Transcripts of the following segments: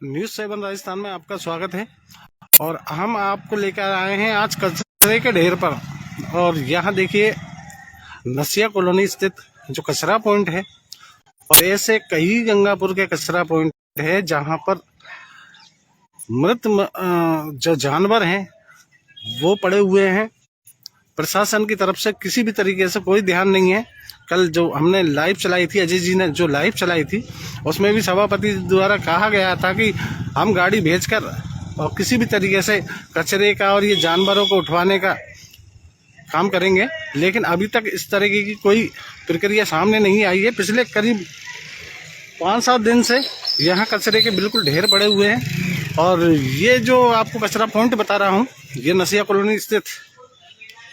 News 7 Rajasthan में आपका स्वागत है। और हम आपको लेकर आए हैं आज कचरे के ढेर पर। और यहाँ देखिए नसिया कॉलोनी स्थित जो कचरा पॉइंट है, और ऐसे कई गंगापुर के कचरा पॉइंट है जहाँ पर मृत जो जानवर हैं वो पड़े हुए हैं। प्रशासन की तरफ से किसी भी तरीके से कोई ध्यान नहीं है। कल जो हमने लाइव चलाई थी, अजय जी ने जो लाइव चलाई थी, उसमें भी सभापति द्वारा कहा गया था कि हम गाड़ी भेजकर और किसी भी तरीके से कचरे का और ये जानवरों को उठवाने का काम करेंगे, लेकिन अभी तक इस तरीके की कोई प्रक्रिया सामने नहीं आई है। पिछले करीब 5-7 दिन से यहाँ कचरे के बिल्कुल ढेर पड़े हुए हैं। और ये जो आपको कचरा पॉइंट बता रहा हूँ, ये नसिया कॉलोनी स्थित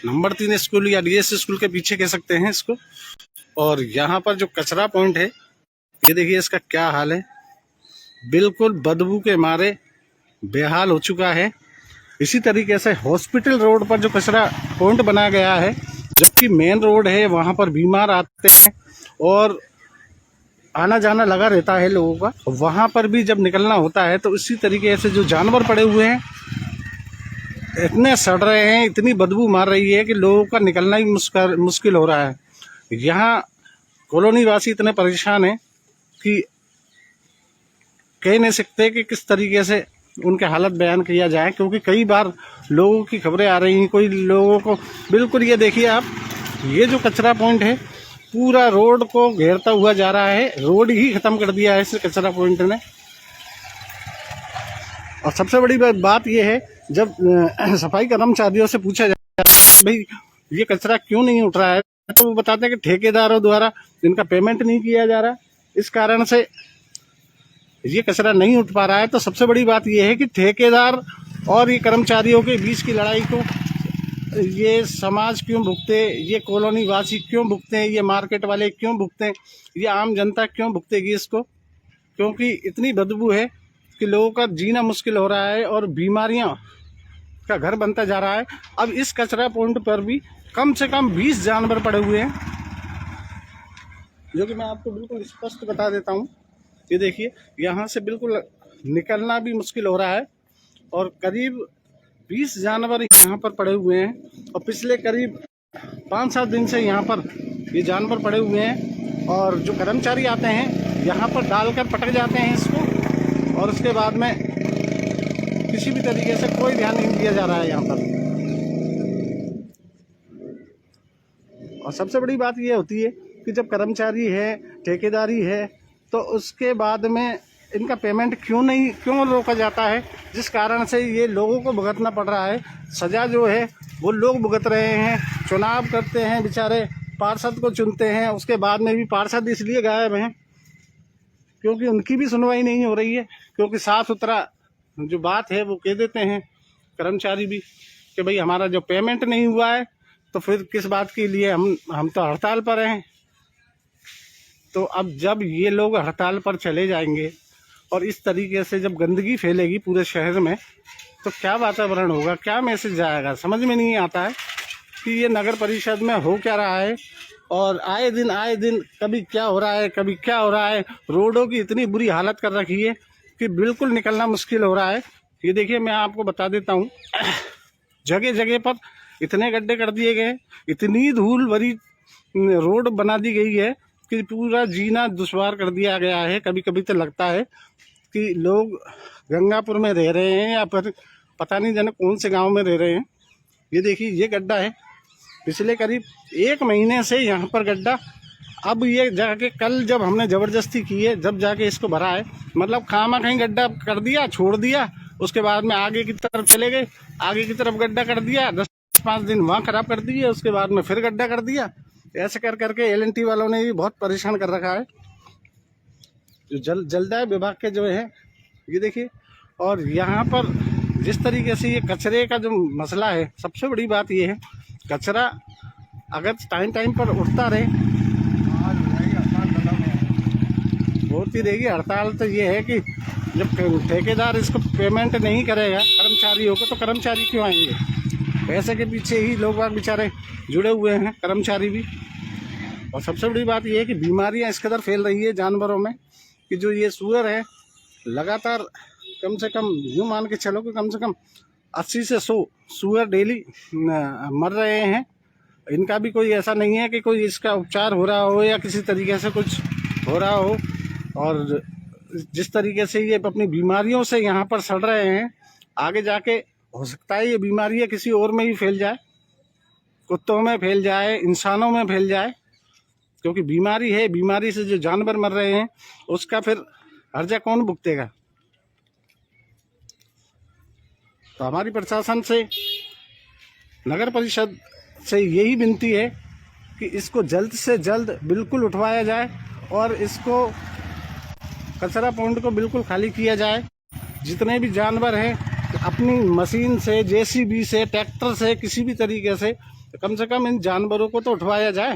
नंबर 3 स्कूल या डीएस स्कूल के पीछे कह सकते हैं इसको। और यहाँ पर जो कचरा पॉइंट है, ये देखिए इसका क्या हाल है, बिल्कुल बदबू के मारे बेहाल हो चुका है। इसी तरीके से हॉस्पिटल रोड पर जो कचरा पॉइंट बनाया गया है, जबकि मेन रोड है, वहाँ पर बीमार आते हैं और आना जाना लगा रहता है लोगों का। वहाँ पर भी जब निकलना होता है तो इसी तरीके से जो जानवर पड़े हुए हैं इतने सड़ रहे हैं, इतनी बदबू मार रही है कि लोगों का निकलना ही मुश्किल हो रहा है। यहाँ कॉलोनी वासी इतने परेशान हैं कि कह नहीं सकते कि किस तरीके से उनके हालत बयान किया जाए, क्योंकि कई बार लोगों की खबरें आ रही हैं। कोई लोगों को बिल्कुल, ये देखिए आप, ये जो कचरा पॉइंट है पूरा रोड को घेरता हुआ जा रहा है, रोड ही खत्म कर दिया है इस कचरा पॉइंट ने। और सबसे बड़ी बात यह है, जब सफाई कर्मचारियों से पूछा जाता है भाई ये कचरा क्यों नहीं उठ रहा है, तो वो बताते हैं कि ठेकेदारों द्वारा इनका पेमेंट नहीं किया जा रहा, इस कारण से ये कचरा नहीं उठ पा रहा है। तो सबसे बड़ी बात यह है कि ठेकेदार और ये कर्मचारियों के बीच की लड़ाई को ये समाज क्यों भुगते, ये कॉलोनी वासी क्यों भुगते हैं, ये मार्केट वाले क्यों भुगते हैं, ये आम जनता क्यों भुगतेगी इसको, क्योंकि इतनी बदबू है कि लोगों का जीना मुश्किल हो रहा है और बीमारियां का घर बनता जा रहा है। अब इस कचरा पॉइंट पर भी कम से कम 20 जानवर पड़े हुए हैं, जो कि मैं आपको बिल्कुल स्पष्ट बता देता हूं। ये देखिए यहाँ से बिल्कुल निकलना भी मुश्किल हो रहा है और करीब 20 जानवर यहाँ पर पड़े हुए हैं। और पिछले करीब 5-7 दिन से यहाँ पर ये जानवर पड़े हुए हैं। और जो कर्मचारी आते हैं यहाँ पर डालकर पटक जाते हैं इसको, और उसके बाद में किसी भी तरीके से कोई ध्यान नहीं दिया जा रहा है यहाँ पर। और सबसे बड़ी बात ये होती है कि जब कर्मचारी है, ठेकेदारी है, तो उसके बाद में इनका पेमेंट क्यों रोका जाता है, जिस कारण से ये लोगों को भुगतना पड़ रहा है। सजा जो है वो लोग भुगत रहे हैं। चुनाव करते हैं बेचारे, पार्षद को चुनते हैं, उसके बाद में भी पार्षद इसलिए गायब हैं क्योंकि उनकी भी सुनवाई नहीं हो रही है। क्योंकि साफ सुथरा जो बात है वो कह देते हैं कर्मचारी भी कि भाई हमारा जो पेमेंट नहीं हुआ है, तो फिर किस बात के लिए हम तो हड़ताल पर हैं। तो अब जब ये लोग हड़ताल पर चले जाएंगे और इस तरीके से जब गंदगी फैलेगी पूरे शहर में, तो क्या वातावरण होगा, क्या मैसेज जाएगा, समझ में नहीं आता है कि ये नगर परिषद में हो क्या रहा है। और आए दिन कभी क्या हो रहा है, कभी क्या हो रहा है। रोडों की इतनी बुरी हालत कर रखी है कि बिल्कुल निकलना मुश्किल हो रहा है। ये देखिए मैं आपको बता देता हूँ, जगह जगह पर इतने गड्ढे कर दिए गए, इतनी धूल भरी रोड बना दी गई है कि पूरा जीना दुश्वार कर दिया गया है। कभी कभी तो लगता है कि लोग गंगापुर में रह रहे हैं या फिर पता नहीं जाने कौन से गांव में रह रहे हैं। ये देखिए ये गड्ढा है, पिछले करीब 1 महीने से यहाँ पर गड्ढा। अब ये जाके कल जब हमने ज़बरदस्ती की है, जब जाके इसको भरा है, मतलब खामा कहीं गड्ढा कर दिया, छोड़ दिया, उसके बाद में आगे की तरफ चले गए, आगे की तरफ गड्ढा कर दिया, 10-5 दिन वहाँ ख़राब कर दिए, उसके बाद में फिर गड्ढा कर दिया। ऐसे कर करके LNT वालों ने भी बहुत परेशान कर रखा है, जो जलदाय विभाग के जो है। ये देखिए, और यहाँ पर जिस तरीके से ये कचरे का जो मसला है, सबसे बड़ी बात ये है, कचरा अगर टाइम पर उठता रहे होती रहेगी। हड़ताल तो ये है कि जब ठेकेदार इसको पेमेंट नहीं करेगा कर्मचारियों को, तो कर्मचारी क्यों आएंगे। पैसे के पीछे ही लोग बाग बेचारे जुड़े हुए हैं, कर्मचारी भी। और सबसे बड़ी बात यह है कि बीमारियां इस कदर फैल रही है जानवरों में कि जो ये सूअर है लगातार कम से कम यूँ मान के चलो कि कम से कम 80 से 100 सूअर डेली मर रहे हैं। इनका भी कोई ऐसा नहीं है कि कोई इसका उपचार हो रहा हो या किसी तरीके से कुछ हो रहा हो। और जिस तरीके से ये अपनी बीमारियों से यहाँ पर सड़ रहे हैं, आगे जाके हो सकता है ये बीमारियाँ किसी और में ही फैल जाए, कुत्तों में फैल जाए, इंसानों में फैल जाए, क्योंकि बीमारी है। बीमारी से जो जानवर मर रहे हैं उसका फिर हर्जा कौन भुगतेगा। तो हमारी प्रशासन से, नगर परिषद से यही विनती है कि इसको जल्द से जल्द बिल्कुल उठवाया जाए और इसको कचरा पॉइंट को बिल्कुल खाली किया जाए। जितने भी जानवर हैं अपनी मशीन से, जेसीबी से, ट्रैक्टर से, किसी भी तरीके से कम इन जानवरों को तो उठवाया जाए।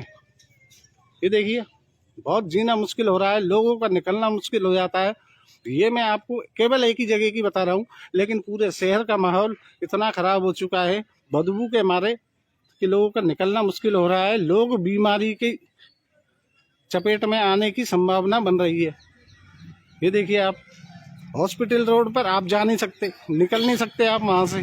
ये देखिए बहुत जीना मुश्किल हो रहा है, लोगों का निकलना मुश्किल हो जाता है। ये मैं आपको केवल एक ही जगह की बता रहा हूँ, लेकिन पूरे शहर का माहौल इतना ख़राब हो चुका है बदबू के मारे कि लोगों का निकलना मुश्किल हो रहा है। लोग बीमारी की चपेट में आने की संभावना बन रही है। ये देखिए आप हॉस्पिटल रोड पर आप जा नहीं सकते, निकल नहीं सकते आप वहाँ से,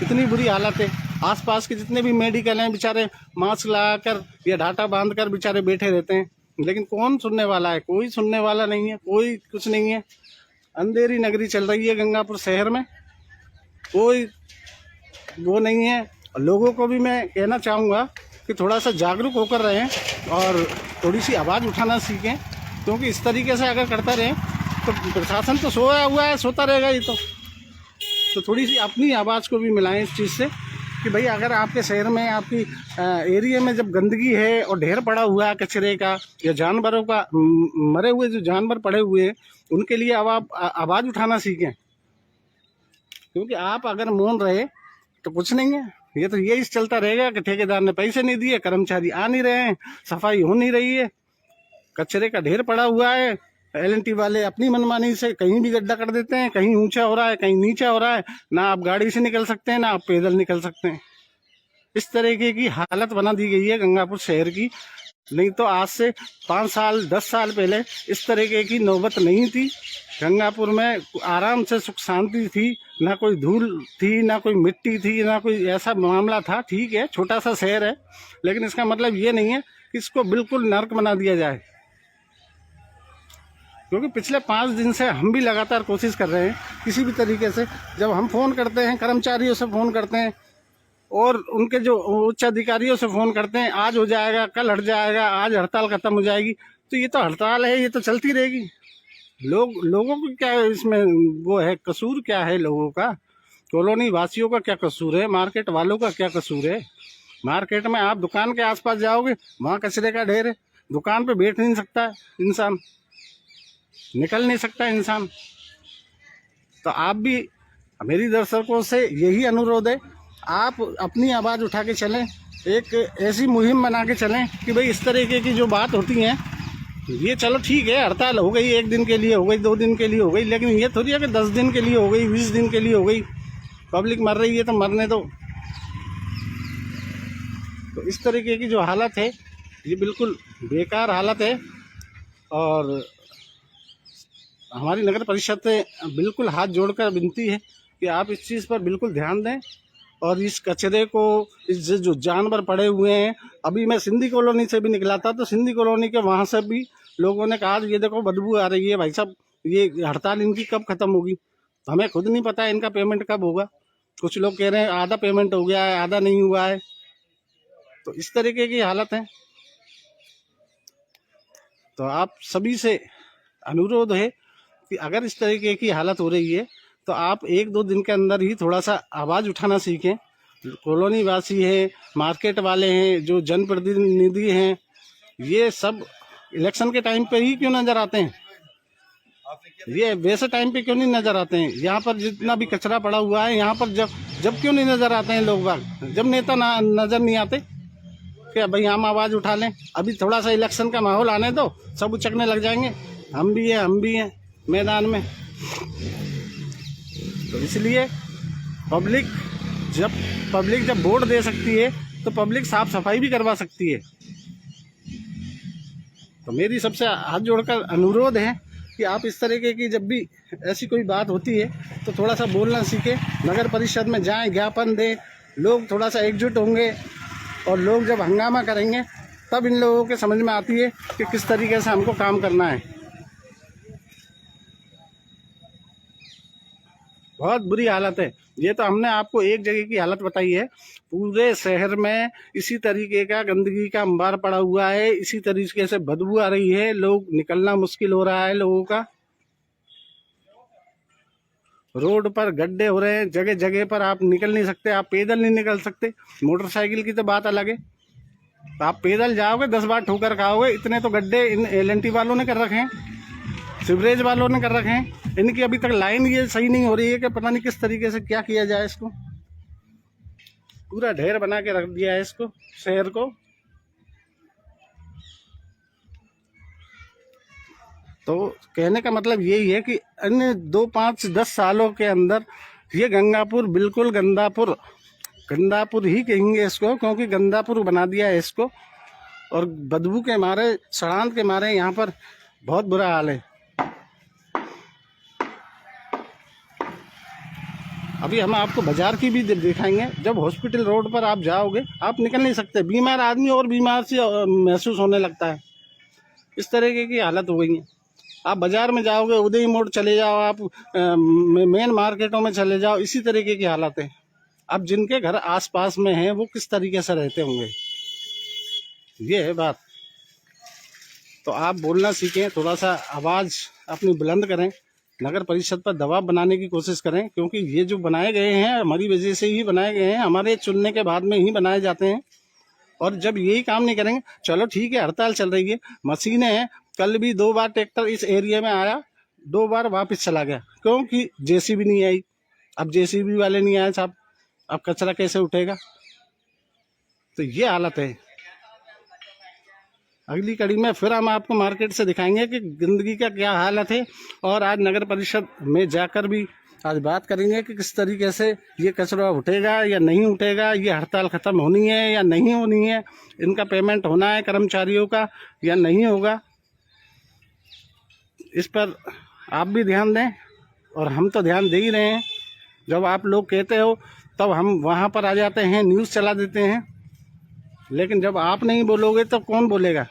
इतनी बुरी हालत है। आसपास के जितने भी मेडिकल हैं बेचारे मास्क लगाकर या ढाटा बांधकर बेचारे बैठे रहते हैं, लेकिन कौन सुनने वाला है? कोई सुनने वाला नहीं है, कोई कुछ नहीं है। अंधेरी नगरी चल रही है गंगापुर शहर में, कोई वो नहीं है। लोगों को भी मैं कहना चाहूँगा कि थोड़ा सा जागरूक होकर रहें और थोड़ी सी आवाज़ उठाना सीखें, क्योंकि इस तरीके से अगर करता रहें तो प्रशासन तो सोया हुआ है, सोता रहेगा ये तो थोड़ी सी अपनी आवाज़ को भी मिलाएं इस चीज़ से कि भाई अगर आपके शहर में, आपकी एरिया में जब गंदगी है और ढेर पड़ा हुआ है कचरे का या जानवरों का, मरे हुए जो जानवर पड़े हुए हैं उनके लिए आवाज़ उठाना सीखें। क्योंकि आप अगर मौन रहे तो कुछ नहीं है, ये तो यही चलता रहेगा कि ठेकेदार ने पैसे नहीं दिए, कर्मचारी आ नहीं रहे हैं, सफाई हो नहीं रही है, कचरे का ढेर पड़ा हुआ है। LNT वाले अपनी मनमानी से कहीं भी गड्ढा कर देते हैं, कहीं ऊंचा हो रहा है, कहीं नीचा हो रहा है, ना आप गाड़ी से निकल सकते हैं ना आप पैदल निकल सकते हैं। इस तरीके की हालत बना दी गई है गंगापुर शहर की। नहीं तो आज से 5 साल 10 साल पहले इस तरीके की नौबत नहीं थी। गंगापुर में आराम से सुख शांति थी, ना कोई धूल थी, ना कोई मिट्टी थी, ना कोई ऐसा मामला था। ठीक है, छोटा सा शहर है, लेकिन इसका मतलब ये नहीं है कि इसको बिल्कुल नर्क बना दिया जाए। क्योंकि पिछले 5 दिन से हम भी लगातार कोशिश कर रहे हैं किसी भी तरीके से। जब हम फ़ोन करते हैं, कर्मचारियों से फ़ोन करते हैं और उनके जो उच्च अधिकारियों से फ़ोन करते हैं, आज हो जाएगा, कल हट जाएगा, आज हड़ताल ख़त्म हो जाएगी, तो ये तो हड़ताल है, ये तो चलती रहेगी। लोगों को क्या इसमें वो है, कसूर क्या है लोगों का? कॉलोनी वासियों का क्या कसूर है? मार्केट वालों का क्या कसूर है? मार्केट में आप दुकान के आसपास जाओगे, वहाँ कचरे का ढेर है, दुकान पे बैठ नहीं सकता है इंसान, निकल नहीं सकता इंसान। तो आप भी, मेरी दर्शकों से यही अनुरोध है, आप अपनी आवाज़ उठा के चलें, एक ऐसी मुहिम बना के चलें कि भाई इस तरीके की जो बात होती हैं, ये चलो ठीक है, हड़ताल हो गई, 1 दिन के लिए हो गई, 2 दिन के लिए हो गई, लेकिन ये थोड़ी है कि 10 दिन के लिए हो गई, 20 दिन के लिए हो गई। पब्लिक मर रही है तो मरने दो। तो इस तरीके की जो हालत है ये बिल्कुल बेकार हालत है और हमारी नगर परिषद से बिल्कुल हाथ जोड़कर विनती है कि आप इस चीज़ पर बिल्कुल ध्यान दें और इस कचरे को, इस जो जानवर पड़े हुए हैं। अभी मैं सिंधी कॉलोनी से भी निकला था तो सिंधी कॉलोनी के वहाँ से भी लोगों ने कहा ये देखो बदबू आ रही है भाई साहब, ये हड़ताल इनकी कब ख़त्म होगी? हमें खुद नहीं पता इनका पेमेंट कब होगा। कुछ लोग कह रहे हैं आधा पेमेंट हो गया है, आधा नहीं हुआ है। तो इस तरीके की हालत है। तो आप सभी से अनुरोध है कि अगर इस तरीके की हालत हो रही है तो आप 1-2 दिन के अंदर ही थोड़ा सा आवाज़ उठाना सीखें। कॉलोनी वासी हैं, मार्केट वाले हैं, जो जनप्रतिनिधि हैं, ये सब इलेक्शन के टाइम पे ही क्यों नज़र आते हैं? ये वैसे टाइम पे क्यों नहीं नज़र आते हैं? यहाँ पर जितना भी कचरा पड़ा हुआ है, यहाँ पर जब क्यों नहीं नज़र आते हैं लोग बाग? जब नेता नज़र नहीं आते क्या भाई हम आवाज़ उठा लें? अभी थोड़ा सा इलेक्शन का माहौल आने दो, सब उचकने लग जाएंगे, हम भी हैं मैदान में। तो इसलिए पब्लिक जब वोट दे सकती है तो पब्लिक साफ सफाई भी करवा सकती है। तो मेरी सबसे हाथ जोड़कर अनुरोध है कि कि आप इस तरीके की जब भी ऐसी कोई बात होती है तो थोड़ा सा बोलना सीखें, नगर परिषद में जाएं, ज्ञापन दें, लोग थोड़ा सा एकजुट होंगे और लोग जब हंगामा करेंगे तब इन लोगों के समझ में आती है कि किस तरीके से हमको काम करना है। बहुत बुरी हालत है। ये तो हमने आपको एक जगह की हालत बताई है, पूरे शहर में इसी तरीके का गंदगी का अंबार पड़ा हुआ है, इसी तरीके से बदबू आ रही है, लोग निकलना मुश्किल हो रहा है लोगों का। रोड पर गड्ढे हो रहे हैं, जगह जगह पर आप निकल नहीं सकते, आप पैदल नहीं निकल सकते। मोटरसाइकिल की तो बात अलग है, तो आप पैदल जाओगे 10 बार ठोकर खाओगे। इतने तो गड्ढे इन LNT वालों ने कर रखे हैं, सीवरेज वालों ने कर रखे हैं। इनकी अभी तक लाइन ये सही नहीं हो रही है कि पता नहीं किस तरीके से क्या किया जाए। इसको पूरा ढेर बना के रख दिया है इसको, शहर को। तो कहने का मतलब यही है कि अन्य 2, 5, 10 सालों के अंदर ये गंगापुर बिल्कुल गंदापुर ही कहेंगे इसको, क्योंकि गंदापुर बना दिया है इसको। और बदबू के मारे, सड़ांत के मारे यहाँ पर बहुत बुरा हाल है। अभी हम आपको बाजार की भी दिखाएंगे। जब हॉस्पिटल रोड पर आप जाओगे, आप निकल नहीं सकते, बीमार आदमी और बीमार से महसूस होने लगता है। इस तरीके की हालत हो गई है। आप बाजार में जाओगे, उदय मोड़ चले जाओ, आप मेन मार्केटों में चले जाओ, इसी तरीके की हालत है। अब जिनके घर आसपास में हैं वो किस तरीके से रहते होंगे, ये है बात। तो आप बोलना सीखें, थोड़ा सा आवाज़ अपनी बुलंद करें, नगर परिषद पर दबाव बनाने की कोशिश करें, क्योंकि ये जो बनाए गए हैं हमारी वजह से ही बनाए गए हैं, हमारे चुनने के बाद में ही बनाए जाते हैं। और जब यही काम नहीं करेंगे, चलो ठीक है, हड़ताल चल रही है, मशीनें हैं। कल भी 2 बार ट्रैक्टर इस एरिया में आया, 2 बार वापस चला गया, क्योंकि JCB नहीं आई। अब JCB वाले नहीं आए साहब, अब कचरा कैसे उठेगा? तो ये हालत है। अगली कड़ी में फिर हम आपको मार्केट से दिखाएंगे कि गंदगी का क्या हालत है। और आज नगर परिषद में जाकर भी आज बात करेंगे कि किस तरीके से ये कचरा उठेगा या नहीं उठेगा, ये हड़ताल ख़त्म होनी है या नहीं होनी है, इनका पेमेंट होना है कर्मचारियों का या नहीं होगा। इस पर आप भी ध्यान दें, और हम तो ध्यान दे ही रहे हैं। जब आप लोग कहते हो तब हम वहाँ पर आ जाते हैं, न्यूज़ चला देते हैं, लेकिन जब आप नहीं बोलोगे तो कौन बोलेगा?